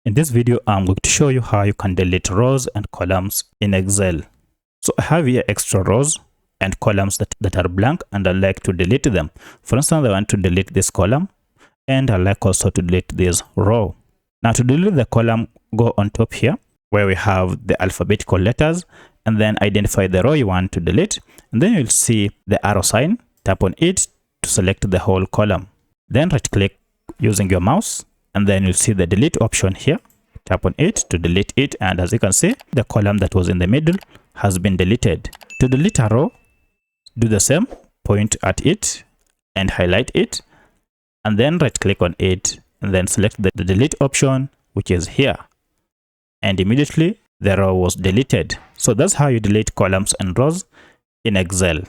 In this video, I'm going to show you how you can delete rows and columns in Excel. So I have here extra rows and columns that are blank, and I like to delete them. For instance, I want to delete this column, and I like also to delete this row. Now to delete the column, go on top here where we have the alphabetical letters, and then identify the row you want to delete, and then you'll see the arrow sign. Tap on it to select the whole column. Then right click using your mouse, and then you'll see the delete option here. Tap on it to delete it, and as you can see, the column that was in the middle has been deleted. To delete a row, do the same. Point at it and highlight it, and then right click on it, and then select the delete option, which is here, and immediately the row was deleted. So that's how you delete columns and rows in Excel.